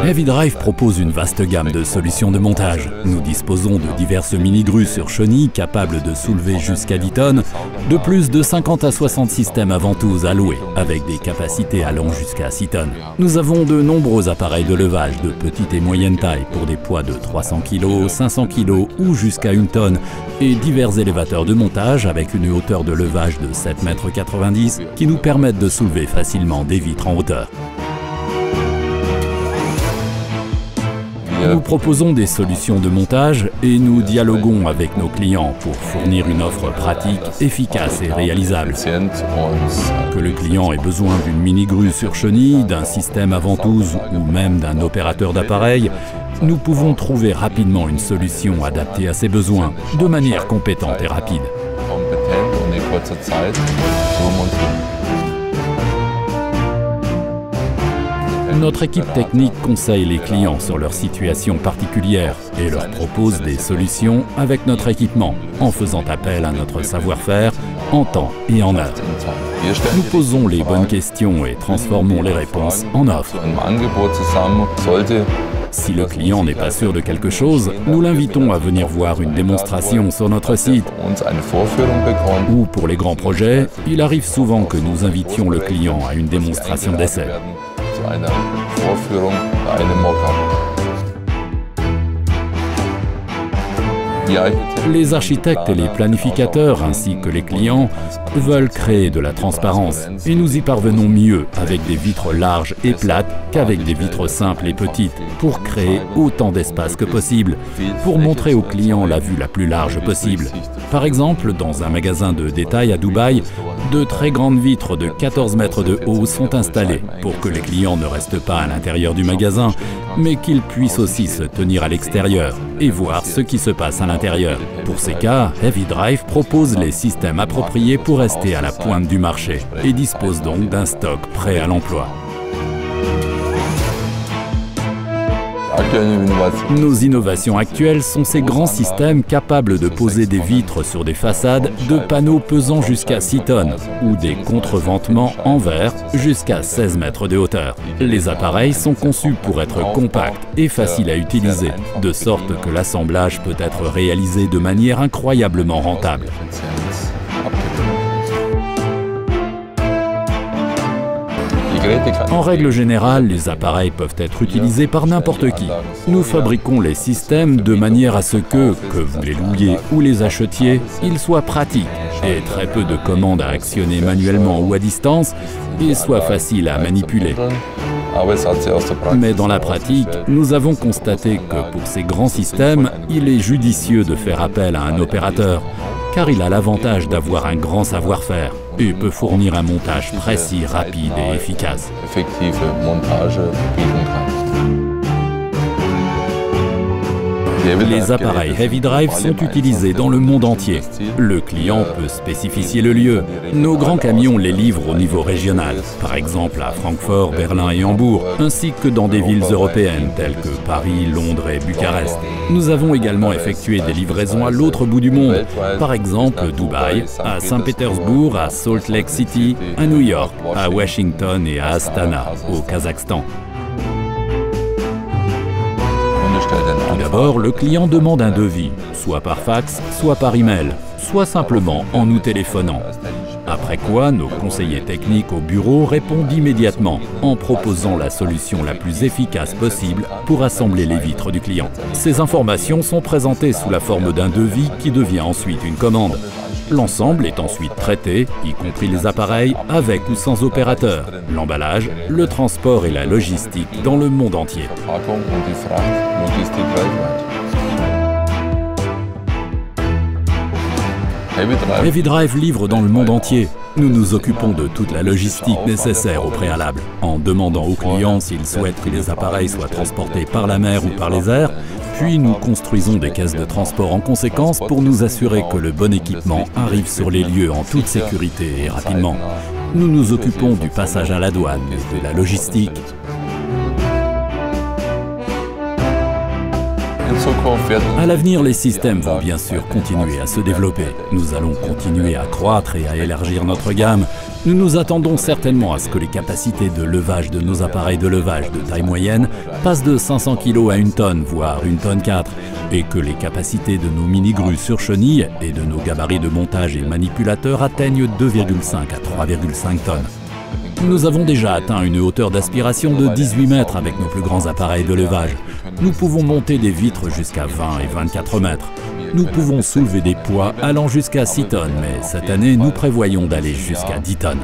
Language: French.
Heavy Drive propose une vaste gamme de solutions de montage. Nous disposons de diverses mini-grues sur chenilles capables de soulever jusqu'à 10 tonnes, de plus de 50 à 60 systèmes à ventouses alloués, avec des capacités allant jusqu'à 6 tonnes. Nous avons de nombreux appareils de levage de petite et moyenne taille pour des poids de 300 kg, 500 kg ou jusqu'à 1 tonne, et divers élévateurs de montage avec une hauteur de levage de 7,90 m qui nous permettent de soulever facilement des vitres en hauteur. Nous proposons des solutions de montage et nous dialoguons avec nos clients pour fournir une offre pratique, efficace et réalisable. Que le client ait besoin d'une mini-grue sur chenille, d'un système à ventouse ou même d'un opérateur d'appareil, nous pouvons trouver rapidement une solution adaptée à ses besoins, de manière compétente et rapide. Notre équipe technique conseille les clients sur leur situation particulière et leur propose des solutions avec notre équipement, en faisant appel à notre savoir-faire en temps et en heure. Nous posons les bonnes questions et transformons les réponses en offres. Si le client n'est pas sûr de quelque chose, nous l'invitons à venir voir une démonstration sur notre site. Ou pour les grands projets, il arrive souvent que nous invitions le client à une démonstration d'essai. Les architectes et les planificateurs ainsi que les clients veulent créer de la transparence et nous y parvenons mieux avec des vitres larges et plates qu'avec des vitres simples et petites pour créer autant d'espace que possible, pour montrer aux clients la vue la plus large possible. Par exemple, dans un magasin de détail à Dubaï, de très grandes vitres de 14 mètres de haut sont installées pour que les clients ne restent pas à l'intérieur du magasin, mais qu'ils puissent aussi se tenir à l'extérieur et voir ce qui se passe à l'intérieur. Pour ces cas, Heavy Drive propose les systèmes appropriés pour rester à la pointe du marché et dispose donc d'un stock prêt à l'emploi. Nos innovations actuelles sont ces grands systèmes capables de poser des vitres sur des façades de panneaux pesant jusqu'à 6 tonnes ou des contreventements en verre jusqu'à 16 mètres de hauteur. Les appareils sont conçus pour être compacts et faciles à utiliser, de sorte que l'assemblage peut être réalisé de manière incroyablement rentable. En règle générale, les appareils peuvent être utilisés par n'importe qui. Nous fabriquons les systèmes de manière à ce que vous les louiez ou les achetiez, ils soient pratiques et très peu de commandes à actionner manuellement ou à distance et soient faciles à manipuler. Mais dans la pratique, nous avons constaté que pour ces grands systèmes, il est judicieux de faire appel à un opérateur, car il a l'avantage d'avoir un grand savoir-faire et peut fournir un montage précis, rapide et efficace. Les appareils Heavy Drive sont utilisés dans le monde entier. Le client peut spécifier le lieu. Nos grands camions les livrent au niveau régional, par exemple à Francfort, Berlin et Hambourg, ainsi que dans des villes européennes telles que Paris, Londres et Bucarest. Nous avons également effectué des livraisons à l'autre bout du monde, par exemple Dubaï, à Saint-Pétersbourg, à Salt Lake City, à New York, à Washington et à Astana, au Kazakhstan. Tout d'abord, le client demande un devis, soit par fax, soit par email, soit simplement en nous téléphonant. Après quoi, nos conseillers techniques au bureau répondent immédiatement en proposant la solution la plus efficace possible pour assembler les vitres du client. Ces informations sont présentées sous la forme d'un devis qui devient ensuite une commande. L'ensemble est ensuite traité, y compris les appareils, avec ou sans opérateur, l'emballage, le transport et la logistique dans le monde entier. Heavy Drive livre dans le monde entier. Nous nous occupons de toute la logistique nécessaire au préalable, en demandant aux clients s'ils souhaitent que les appareils soient transportés par la mer ou par les airs, puis nous construisons des caisses de transport en conséquence pour nous assurer que le bon équipement arrive sur les lieux en toute sécurité et rapidement. Nous nous occupons du passage à la douane et de la logistique. À l'avenir, les systèmes vont bien sûr continuer à se développer. Nous allons continuer à croître et à élargir notre gamme, Nous nous attendons certainement à ce que les capacités de levage de nos appareils de levage de taille moyenne passent de 500 kg à 1 tonne, voire 1 tonne 4, et que les capacités de nos mini-grues sur chenilles et de nos gabarits de montage et manipulateurs atteignent 2,5 à 3,5 tonnes. Nous avons déjà atteint une hauteur d'aspiration de 18 mètres avec nos plus grands appareils de levage. Nous pouvons monter des vitres jusqu'à 20 et 24 mètres. Nous pouvons soulever des poids allant jusqu'à 6 tonnes, mais cette année, nous prévoyons d'aller jusqu'à 10 tonnes.